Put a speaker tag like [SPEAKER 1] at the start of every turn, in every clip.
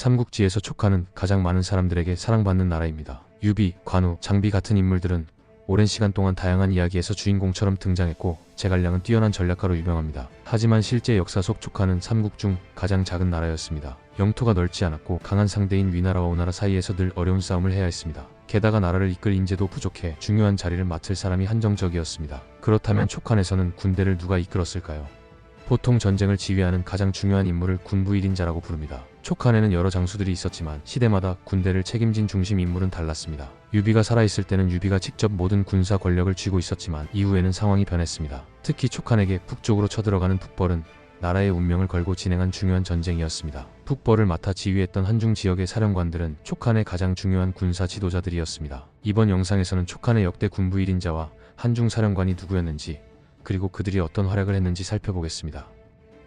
[SPEAKER 1] 삼국지에서 촉하는 가장 많은 사람들에게 사랑받는 나라입니다. 유비, 관우, 장비 같은 인물들은 오랜 시간 동안 다양한 이야기에서 주인공처럼 등장했고 제갈량은 뛰어난 전략가로 유명합니다. 하지만 실제 역사 속 촉하는 삼국 중 가장 작은 나라였습니다. 영토가 넓지 않았고 강한 상대인 위나라와 오나라 사이에서 늘 어려운 싸움을 해야 했습니다. 게다가 나라를 이끌 인재도 부족해 중요한 자리를 맡을 사람이 한정적이었습니다. 그렇다면 촉한에서는 군대를 누가 이끌었을까요? 보통 전쟁을 지휘하는 가장 중요한 인물을 군부 1인자라고 부릅니다. 촉한에는 여러 장수들이 있었지만 시대마다 군대를 책임진 중심 인물은 달랐습니다. 유비가 살아있을 때는 유비가 직접 모든 군사 권력을 쥐고 있었지만 이후에는 상황이 변했습니다. 특히 촉한에게 북쪽으로 쳐들어가는 북벌은 나라의 운명을 걸고 진행한 중요한 전쟁이었습니다. 북벌을 맡아 지휘했던 한중 지역의 사령관들은 촉한의 가장 중요한 군사 지도자들이었습니다. 이번 영상에서는 촉한의 역대 군부 1인자와 한중 사령관이 누구였는지 그리고 그들이 어떤 활약을 했는지 살펴보겠습니다.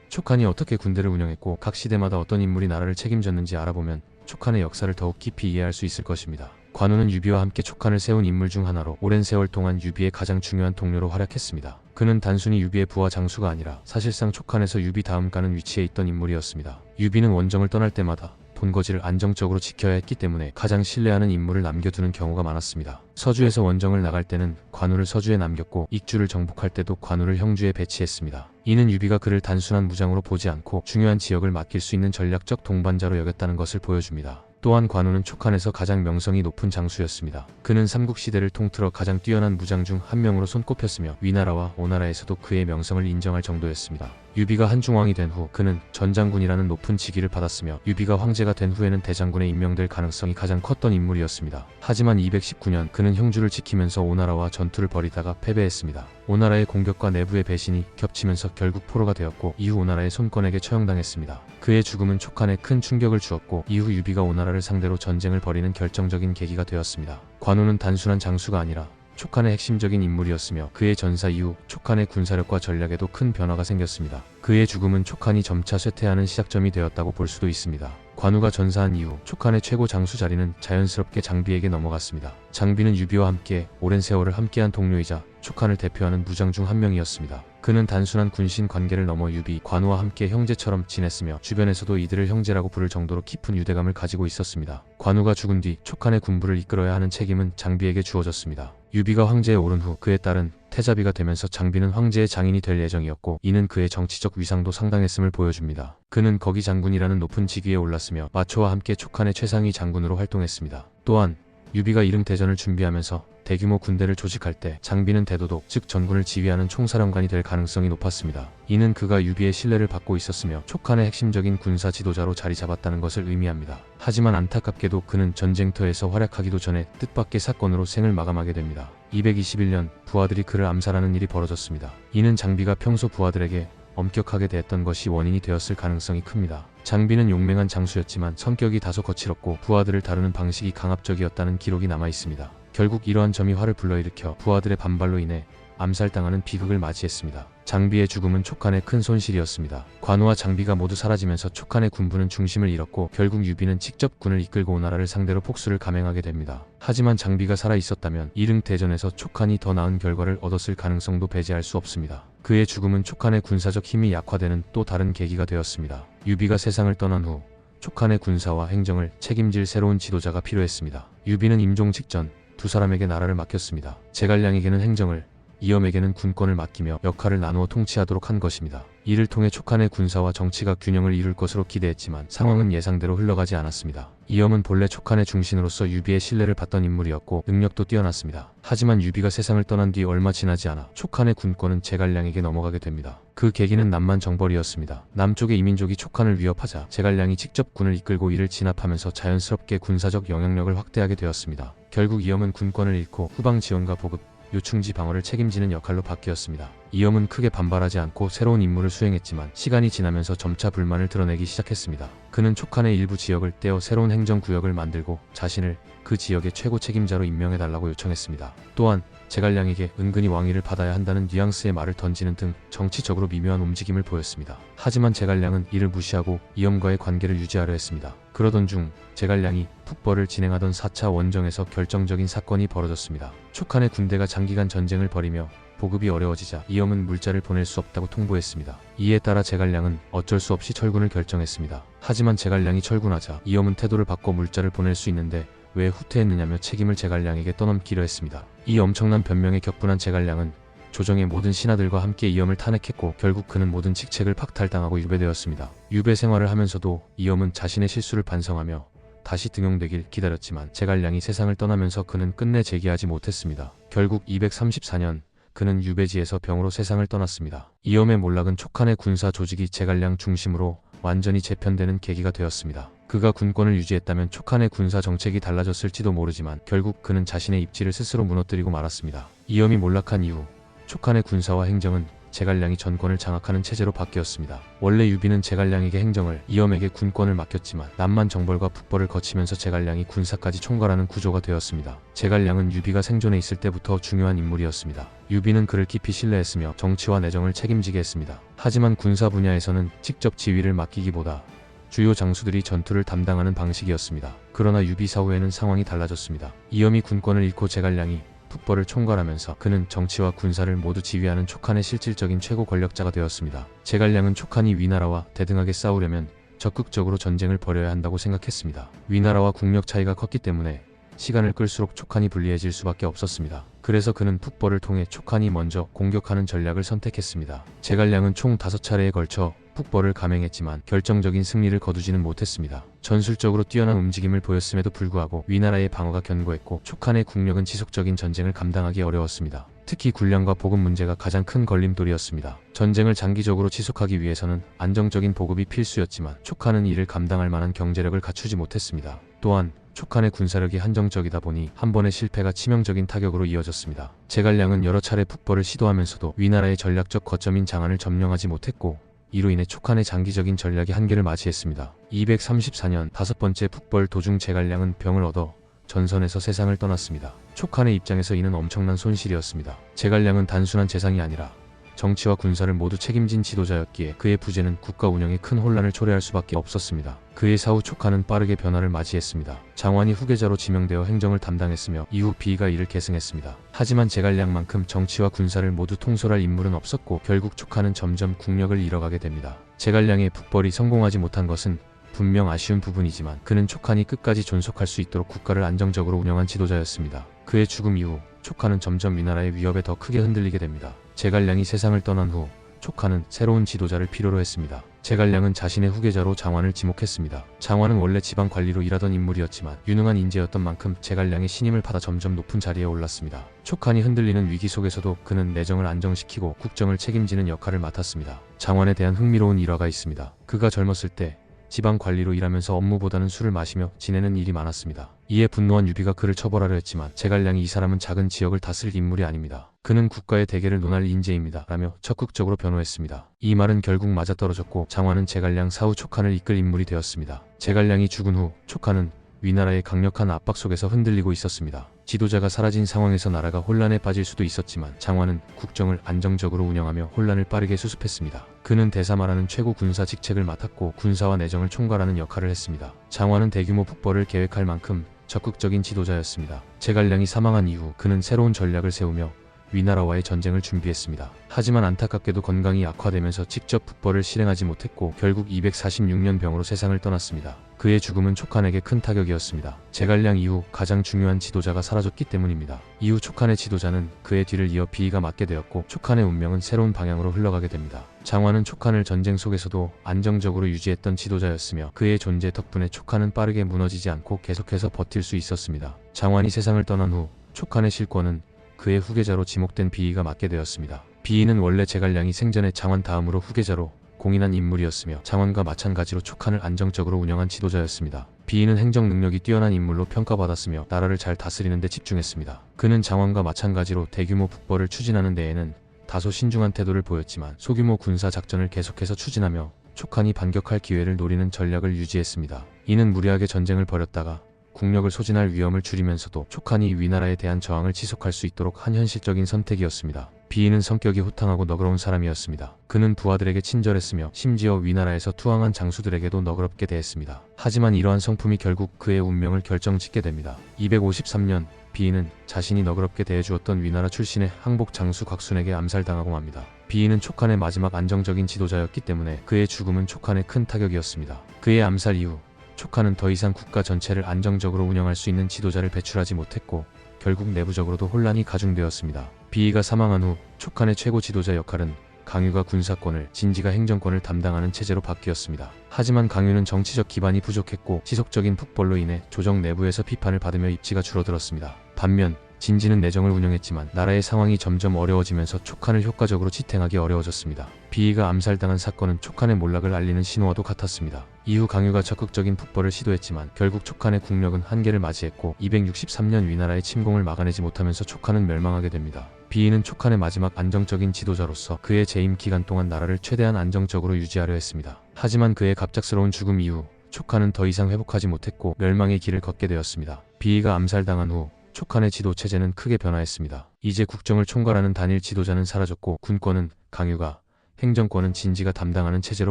[SPEAKER 1] 촉한이 어떻게 군대를 운영했고 각 시대마다 어떤 인물이 나라를 책임졌는지 알아보면 촉한의 역사를 더욱 깊이 이해할 수 있을 것입니다. 관우는 유비와 함께 촉한을 세운 인물 중 하나로 오랜 세월 동안 유비의 가장 중요한 동료로 활약했습니다. 그는 단순히 유비의 부하 장수가 아니라 사실상 촉한에서 유비 다음 가는 위치에 있던 인물이었습니다. 유비는 원정을 떠날 때마다 본거지를 안정적으로 지켜야 했기 때문에 가장 신뢰하는 인물을 남겨두는 경우가 많았습니다. 서주에서 원정을 나갈 때는 관우를 서주에 남겼고 익주를 정복할 때도 관우를 형주에 배치했습니다. 이는 유비가 그를 단순한 무장으로 보지 않고 중요한 지역을 맡길 수 있는 전략적 동반자로 여겼다는 것을 보여줍니다. 또한 관우는 촉한에서 가장 명성이 높은 장수였습니다. 그는 삼국시대를 통틀어 가장 뛰어난 무장 중 한 명으로 손꼽혔으며 위나라와 오나라에서도 그의 명성을 인정할 정도였습니다. 유비가 한중왕이 된 후 그는 전장군이라는 높은 직위를 받았으며 유비가 황제가 된 후에는 대장군에 임명될 가능성이 가장 컸던 인물이었습니다. 하지만 219년 그는 형주를 지키면서 오나라와 전투를 벌이다가 패배했습니다. 오나라의 공격과 내부의 배신이 겹치면서 결국 포로가 되었고 이후 오나라의 손권에게 처형당했습니다. 그의 죽음은 촉한에 큰 충격을 주었고 이후 유비가 오나라를 상대로 전쟁을 벌이는 결정적인 계기가 되었습니다. 관우는 단순한 장수가 아니라 촉한의 핵심적인 인물이었으며 그의 전사 이후 촉한의 군사력과 전략에도 큰 변화가 생겼습니다. 그의 죽음은 촉한이 점차 쇠퇴하는 시작점이 되었다고 볼 수도 있습니다. 관우가 전사한 이후 촉한의 최고 장수 자리는 자연스럽게 장비에게 넘어갔습니다. 장비는 유비와 함께 오랜 세월을 함께한 동료이자 촉한을 대표하는 무장 중 한 명이었습니다. 그는 단순한 군신 관계를 넘어 유비, 관우와 함께 형제처럼 지냈으며 주변에서도 이들을 형제라고 부를 정도로 깊은 유대감을 가지고 있었습니다. 관우가 죽은 뒤 촉한의 군부를 이끌어야 하는 책임은 장비에게 주어졌습니다. 유비가 황제에 오른 후 그의 딸은 태자비가 되면서 장비는 황제의 장인이 될 예정이었고 이는 그의 정치적 위상도 상당했음을 보여줍니다. 그는 거기 장군이라는 높은 직위에 올랐으며 마초와 함께 촉한의 최상위 장군으로 활동했습니다. 또한 유비가 이릉 대전을 준비하면서 대규모 군대를 조직할 때 장비는 대도독, 즉 전군을 지휘하는 총사령관이 될 가능성이 높았습니다. 이는 그가 유비의 신뢰를 받고 있었으며 촉한의 핵심적인 군사 지도자로 자리 잡았다는 것을 의미합니다. 하지만 안타깝게도 그는 전쟁터에서 활약하기도 전에 뜻밖의 사건으로 생을 마감하게 됩니다. 221년 부하들이 그를 암살하는 일이 벌어졌습니다. 이는 장비가 평소 부하들에게 엄격하게 대했던 것이 원인이 되었을 가능성이 큽니다. 장비는 용맹한 장수였지만 성격이 다소 거칠었고 부하들을 다루는 방식이 강압적이었다는 기록이 남아 있습니다. 결국 이러한 점이 화를 불러일으켜 부하들의 반발로 인해 암살당하는 비극을 맞이했습니다. 장비의 죽음은 촉한의 큰 손실이었습니다. 관우와 장비가 모두 사라지면서 촉한의 군부는 중심을 잃었고 결국 유비는 직접 군을 이끌고 오나라를 상대로 폭수를 감행하게 됩니다. 하지만 장비가 살아있었다면 이릉 대전에서 촉한이 더 나은 결과를 얻었을 가능성도 배제할 수 없습니다. 그의 죽음은 촉한의 군사적 힘이 약화되는 또 다른 계기가 되었습니다. 유비가 세상을 떠난 후 촉한의 군사와 행정을 책임질 새로운 지도자가 필요했습니다. 유비는 임종 직전 두 사람에게 나라를 맡겼습니다. 제갈량에게는 행정을, 이엄에게는 군권을 맡기며 역할을 나누어 통치하도록 한 것입니다. 이를 통해 촉한의 군사와 정치가 균형을 이룰 것으로 기대했지만 상황은 예상대로 흘러가지 않았습니다. 이엄은 본래 촉한의 중신으로서 유비의 신뢰를 받던 인물이었고 능력도 뛰어났습니다. 하지만 유비가 세상을 떠난 뒤 얼마 지나지 않아 촉한의 군권은 제갈량에게 넘어가게 됩니다. 그 계기는 남만 정벌이었습니다. 남쪽의 이민족이 촉한을 위협하자 제갈량이 직접 군을 이끌고 이를 진압하면서 자연스럽게 군사적 영향력을 확대하게 되었습니다. 결국 이엄은 군권을 잃고 후방 지원과 보급, 요충지 방어를 책임지는 역할로 바뀌었습니다. 이엄은 크게 반발하지 않고 새로운 임무를 수행했지만 시간이 지나면서 점차 불만을 드러내기 시작했습니다. 그는 촉한의 일부 지역을 떼어 새로운 행정구역을 만들고 자신을 그 지역의 최고 책임자로 임명해달라고 요청했습니다. 또한 제갈량에게 은근히 왕위를 받아야 한다는 뉘앙스의 말을 던지는 등 정치적으로 미묘한 움직임을 보였습니다. 하지만 제갈량은 이를 무시하고 이엄과의 관계를 유지하려 했습니다. 그러던 중 제갈량이 북벌을 진행하던 4차 원정에서 결정적인 사건이 벌어졌습니다. 촉한의 군대가 장기간 전쟁을 벌이며 보급이 어려워지자 이엄은 물자를 보낼 수 없다고 통보했습니다. 이에 따라 제갈량은 어쩔 수 없이 철군을 결정했습니다. 하지만 제갈량이 철군하자 이엄은 태도를 바꿔 물자를 보낼 수 있는데 왜 후퇴했느냐며 책임을 제갈량에게 떠넘기려 했습니다. 이 엄청난 변명에 격분한 제갈량은 조정의 모든 신하들과 함께 이엄을 탄핵했고 결국 그는 모든 직책을 박탈당하고 유배되었습니다. 유배 생활을 하면서도 이엄은 자신의 실수를 반성하며 다시 등용되길 기다렸지만 제갈량이 세상을 떠나면서 그는 끝내 재기하지 못했습니다. 결국 234년 그는 유배지에서 병으로 세상을 떠났습니다. 이엄의 몰락은 촉한의 군사 조직이 제갈량 중심으로 완전히 재편되는 계기가 되었습니다. 그가 군권을 유지했다면 촉한의 군사 정책이 달라졌을지도 모르지만 결국 그는 자신의 입지를 스스로 무너뜨리고 말았습니다. 이엄이 몰락한 이후 촉한의 군사와 행정은 제갈량이 전권을 장악하는 체제로 바뀌었습니다. 원래 유비는 제갈량에게 행정을, 이엄에게 군권을 맡겼지만 남만 정벌과 북벌을 거치면서 제갈량이 군사까지 총괄하는 구조가 되었습니다. 제갈량은 유비가 생존해 있을 때부터 중요한 인물이었습니다. 유비는 그를 깊이 신뢰했으며 정치와 내정을 책임지게 했습니다. 하지만 군사 분야에서는 직접 지휘를 맡기기보다 주요 장수들이 전투를 담당하는 방식이었습니다. 그러나 유비 사후에는 상황이 달라졌습니다. 이엄이 군권을 잃고 제갈량이 북벌을 총괄하면서 그는 정치와 군사를 모두 지휘하는 촉한의 실질적인 최고 권력자가 되었습니다. 제갈량은 촉한이 위나라와 대등하게 싸우려면 적극적으로 전쟁을 벌여야 한다고 생각했습니다. 위나라와 국력 차이가 컸기 때문에 시간을 끌수록 촉한이 불리해질 수밖에 없었습니다. 그래서 그는 북벌을 통해 촉한이 먼저 공격하는 전략을 선택했습니다. 제갈량은 총 5차례에 걸쳐 북벌을 감행했지만 결정적인 승리를 거두지는 못했습니다. 전술적으로 뛰어난 움직임을 보였음에도 불구하고 위나라의 방어가 견고했고 촉한의 국력은 지속적인 전쟁을 감당하기 어려웠습니다. 특히 군량과 보급 문제가 가장 큰 걸림돌이었습니다. 전쟁을 장기적으로 지속하기 위해서는 안정적인 보급이 필수였지만 촉한은 이를 감당할 만한 경제력을 갖추지 못했습니다. 또한 촉한의 군사력이 한정적이다 보니 한 번의 실패가 치명적인 타격으로 이어졌습니다. 제갈량은 여러 차례 북벌을 시도하면서도 위나라의 전략적 거점인 장안을 점령하지 못했고 이로 인해 촉한의 장기적인 전략이 한계를 맞이했습니다. 234년 5번째 북벌 도중 제갈량은 병을 얻어 전선에서 세상을 떠났습니다. 촉한의 입장에서 이는 엄청난 손실이었습니다. 제갈량은 단순한 재상이 아니라 정치와 군사를 모두 책임진 지도자였기에 그의 부재는 국가 운영에 큰 혼란을 초래할 수밖에 없었습니다. 그의 사후 촉한은 빠르게 변화를 맞이했습니다. 장완이 후계자로 지명되어 행정을 담당했으며 이후 비위가 이를 계승했습니다. 하지만 제갈량만큼 정치와 군사를 모두 통솔할 인물은 없었고 결국 촉한은 점점 국력을 잃어가게 됩니다. 제갈량의 북벌이 성공하지 못한 것은 분명 아쉬운 부분이지만 그는 촉한이 끝까지 존속할 수 있도록 국가를 안정적으로 운영한 지도자였습니다. 그의 죽음 이후 촉한은 점점 위나라의 위협에 더 크게 흔들리게 됩니다. 제갈량이 세상을 떠난 후 촉한은 새로운 지도자를 필요로 했습니다. 제갈량은 자신의 후계자로 장완을 지목했습니다. 장완은 원래 지방 관리로 일하던 인물이었지만 유능한 인재였던 만큼 제갈량의 신임을 받아 점점 높은 자리에 올랐습니다. 촉한이 흔들리는 위기 속에서도 그는 내정을 안정시키고 국정을 책임지는 역할을 맡았습니다. 장완에 대한 흥미로운 일화가 있습니다. 그가 젊었을 때 지방 관리로 일하면서 업무보다는 술을 마시며 지내는 일이 많았습니다. 이에 분노한 유비가 그를 처벌하려 했지만 제갈량이 이 사람은 작은 지역을 다스릴 인물이 아닙니다. 그는 국가의 대계를 논할 인재입니다. 라며 적극적으로 변호했습니다. 이 말은 결국 맞아떨어졌고 장완은 제갈량 사후 촉한을 이끌 인물이 되었습니다. 제갈량이 죽은 후 촉한은 위나라의 강력한 압박 속에서 흔들리고 있었습니다. 지도자가 사라진 상황에서 나라가 혼란에 빠질 수도 있었지만 장완은 국정을 안정적으로 운영하며 혼란을 빠르게 수습했습니다. 그는 대사마라는 최고 군사 직책을 맡았고 군사와 내정을 총괄하는 역할을 했습니다. 장완은 대규모 북벌을 계획할 만큼 적극적인 지도자였습니다. 제갈량이 사망한 이후 그는 새로운 전략을 세우며 위나라와의 전쟁을 준비했습니다. 하지만 안타깝게도 건강이 악화되면서 직접 북벌을 실행하지 못했고 결국 246년 병으로 세상을 떠났습니다. 그의 죽음은 촉한에게 큰 타격이었습니다. 제갈량 이후 가장 중요한 지도자가 사라졌기 때문입니다. 이후 촉한의 지도자는 그의 뒤를 이어 비위가 맡게 되었고 촉한의 운명은 새로운 방향으로 흘러가게 됩니다. 장완은 촉한을 전쟁 속에서도 안정적으로 유지했던 지도자였으며 그의 존재 덕분에 촉한은 빠르게 무너지지 않고 계속해서 버틸 수 있었습니다. 장완이 세상을 떠난 후 촉한의 실권은 그의 후계자로 지목된 비위가 맡게 되었습니다. 비위는 원래 제갈량이 생전에 장완 다음으로 후계자로 공인한 인물이었으며 장완과 마찬가지로 촉한을 안정적으로 운영한 지도자였습니다. 비위는 행정 능력이 뛰어난 인물로 평가받았으며 나라를 잘 다스리는 데 집중했습니다. 그는 장완과 마찬가지로 대규모 북벌을 추진하는 데에는 다소 신중한 태도를 보였지만 소규모 군사 작전을 계속해서 추진하며 촉한이 반격할 기회를 노리는 전략을 유지했습니다. 이는 무리하게 전쟁을 벌였다가 국력을 소진할 위험을 줄이면서도 촉한이 위나라에 대한 저항을 지속할 수 있도록 한 현실적인 선택이었습니다. 비위는 성격이 호탕하고 너그러운 사람이었습니다. 그는 부하들에게 친절했으며 심지어 위나라에서 투항한 장수들에게도 너그럽게 대했습니다. 하지만 이러한 성품이 결국 그의 운명을 결정짓게 됩니다. 253년 비이는 자신이 너그럽게 대해주었던 위나라 출신의 항복 장수 곽순에게 암살당하고 맙니다. 비이는 촉한의 마지막 안정적인 지도자였기 때문에 그의 죽음은 촉한의 큰 타격이었습니다. 그의 암살 이후 촉한은 더 이상 국가 전체를 안정적으로 운영할 수 있는 지도자를 배출하지 못했고 결국 내부적으로도 혼란이 가중되었습니다. 비이가 사망한 후 촉한의 최고 지도자 역할은 강유가 군사권을, 진지가 행정권을 담당하는 체제로 바뀌었습니다. 하지만 강유는 정치적 기반이 부족했고 지속적인 북벌로 인해 조정 내부에서 비판을 받으며 입지가 줄어들었습니다. 반면 진지는 내정을 운영했지만 나라의 상황이 점점 어려워지면서 촉한을 효과적으로 지탱하기 어려워졌습니다. 비이가 암살당한 사건은 촉한의 몰락을 알리는 신호와도 같았습니다. 이후 강유가 적극적인 북벌을 시도했지만 결국 촉한의 국력은 한계를 맞이했고 263년 위나라의 침공을 막아내지 못하면서 촉한은 멸망하게 됩니다. 비이는 촉한의 마지막 안정적인 지도자로서 그의 재임 기간 동안 나라를 최대한 안정적으로 유지하려 했습니다. 하지만 그의 갑작스러운 죽음 이후 촉한은 더 이상 회복하지 못했고 멸망의 길을 걷게 되었습니다. 비이가 암살당한 후 촉한의 지도 체제는 크게 변화했습니다. 이제 국정을 총괄하는 단일 지도자는 사라졌고 군권은 강유가, 행정권은 진지가 담당하는 체제로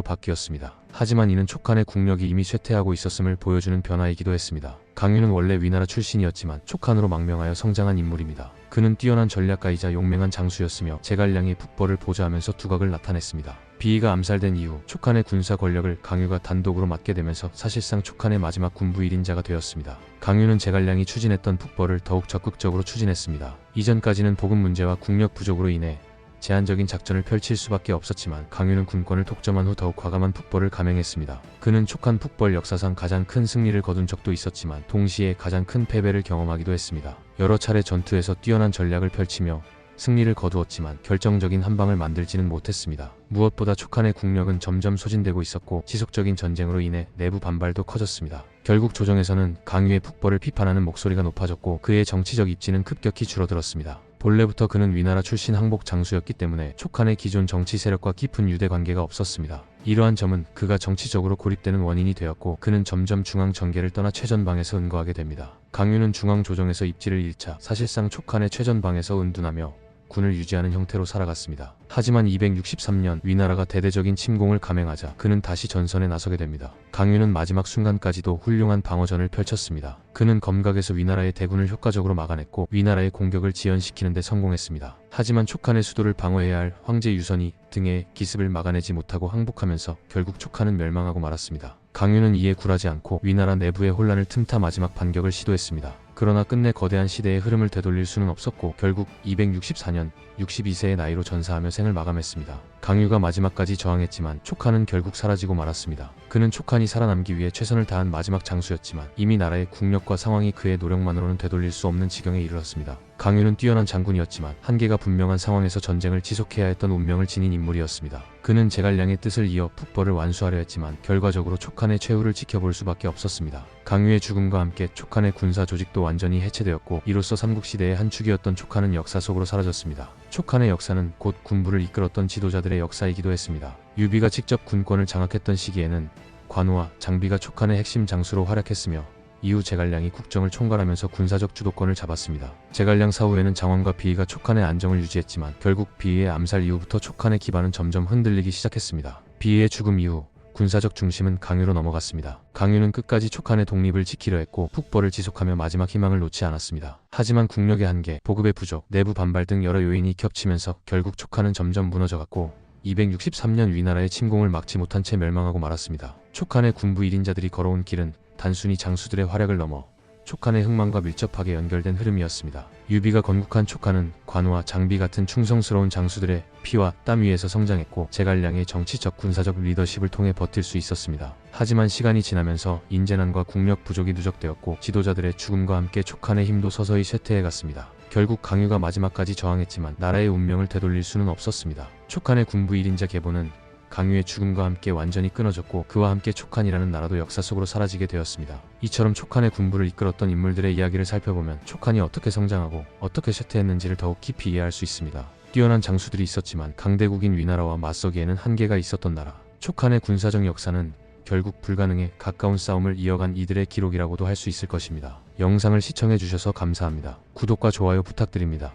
[SPEAKER 1] 바뀌었습니다. 하지만 이는 촉한의 국력이 이미 쇠퇴하고 있었음을 보여주는 변화이기도 했습니다. 강유는 원래 위나라 출신이었지만 촉한으로 망명하여 성장한 인물입니다. 그는 뛰어난 전략가이자 용맹한 장수였으며 제갈량의 북벌을 보좌하면서 두각을 나타냈습니다. 비이가 암살된 이후 촉한의 군사 권력을 강유가 단독으로 맡게 되면서 사실상 촉한의 마지막 군부 1인자가 되었습니다. 강유는 제갈량이 추진했던 북벌을 더욱 적극적으로 추진했습니다. 이전까지는 보급 문제와 국력 부족으로 인해 제한적인 작전을 펼칠 수밖에 없었지만 강유는 군권을 독점한 후 더욱 과감한 북벌을 감행했습니다. 그는 촉한 북벌 역사상 가장 큰 승리를 거둔 적도 있었지만 동시에 가장 큰 패배를 경험하기도 했습니다. 여러 차례 전투에서 뛰어난 전략을 펼치며 승리를 거두었지만 결정적인 한방을 만들지는 못했습니다. 무엇보다 촉한의 국력은 점점 소진되고 있었고 지속적인 전쟁으로 인해 내부 반발도 커졌습니다. 결국 조정에서는 강유의 북벌을 비판하는 목소리가 높아졌고 그의 정치적 입지는 급격히 줄어들었습니다. 본래부터 그는 위나라 출신 항복 장수였기 때문에 촉한의 기존 정치 세력과 깊은 유대 관계가 없었습니다. 이러한 점은 그가 정치적으로 고립되는 원인이 되었고 그는 점점 중앙 정계를 떠나 최전방에서 은거하게 됩니다. 강유는 중앙 조정에서 입지를 잃자 사실상 촉한의 최전방에서 은둔하며 군을 유지하는 형태로 살아갔습니다. 하지만 263년 위나라가 대대적인 침공을 감행하자 그는 다시 전선에 나서게 됩니다. 강유는 마지막 순간까지도 훌륭한 방어전을 펼쳤습니다. 그는 검각에서 위나라의 대군을 효과적으로 막아냈고 위나라의 공격을 지연시키는 데 성공했습니다. 하지만 촉한의 수도를 방어해야 할 황제 유선이 등의 기습을 막아내지 못하고 항복하면서 결국 촉한은 멸망하고 말았습니다. 강유는 이에 굴하지 않고 위나라 내부의 혼란을 틈타 마지막 반격을 시도했습니다. 그러나 끝내 거대한 시대의 흐름을 되돌릴 수는 없었고 결국 264년 62세의 나이로 전사하며 생을 마감했습니다. 강유가 마지막까지 저항했지만 촉한은 결국 사라지고 말았습니다. 그는 촉한이 살아남기 위해 최선을 다한 마지막 장수였지만 이미 나라의 국력과 상황이 그의 노력만으로는 되돌릴 수 없는 지경에 이르렀습니다. 강유는 뛰어난 장군이었지만 한계가 분명한 상황에서 전쟁을 지속해야 했던 운명을 지닌 인물이었습니다. 그는 제갈량의 뜻을 이어 북벌을 완수하려 했지만 결과적으로 촉한의 최후를 지켜볼 수밖에 없었습니다. 강유의 죽음과 함께 촉한의 군사 조직도 완전히 해체되었고 이로써 삼국시대의 한 축이었던 촉한은 역사 속으로 사라졌습니다. 촉한의 역사는 곧 군부를 이끌었던 지도자들의 역사이기도 했습니다. 유비가 직접 군권을 장악했던 시기에는 관우와 장비가 촉한의 핵심 장수로 활약했으며 이후 제갈량이 국정을 총괄하면서 군사적 주도권을 잡았습니다. 제갈량 사후에는 장원과 비이가 촉한의 안정을 유지했지만 결국 비이의 암살 이후부터 촉한의 기반은 점점 흔들리기 시작했습니다. 비이의 죽음 이후 군사적 중심은 강유로 넘어갔습니다. 강유는 끝까지 촉한의 독립을 지키려 했고 북벌을 지속하며 마지막 희망을 놓지 않았습니다. 하지만 국력의 한계, 보급의 부족, 내부 반발 등 여러 요인이 겹치면서 결국 촉한은 점점 무너져갔고 263년 위나라의 침공을 막지 못한 채 멸망하고 말았습니다. 촉한의 군부 1인자들이 걸어온 길은 단순히 장수들의 활약을 넘어 촉한의 흥망과 밀접하게 연결된 흐름이었습니다. 유비가 건국한 촉한은 관우와 장비 같은 충성스러운 장수들의 피와 땀 위에서 성장했고 제갈량의 정치적 군사적 리더십을 통해 버틸 수 있었습니다. 하지만 시간이 지나면서 인재난과 국력 부족이 누적되었고 지도자들의 죽음과 함께 촉한의 힘도 서서히 쇠퇴해갔습니다. 결국 강유가 마지막까지 저항했지만 나라의 운명을 되돌릴 수는 없었습니다. 촉한의 군부 1인자 계보는 강유의 죽음과 함께 완전히 끊어졌고 그와 함께 촉한이라는 나라도 역사 속으로 사라지게 되었습니다. 이처럼 촉한의 군부를 이끌었던 인물들의 이야기를 살펴보면 촉한이 어떻게 성장하고 어떻게 쇠퇴했는지를 더욱 깊이 이해할 수 있습니다. 뛰어난 장수들이 있었지만 강대국인 위나라와 맞서기에는 한계가 있었던 나라. 촉한의 군사적 역사는 결국 불가능에 가까운 싸움을 이어간 이들의 기록이라고도 할 수 있을 것입니다. 영상을 시청해주셔서 감사합니다. 구독과 좋아요 부탁드립니다.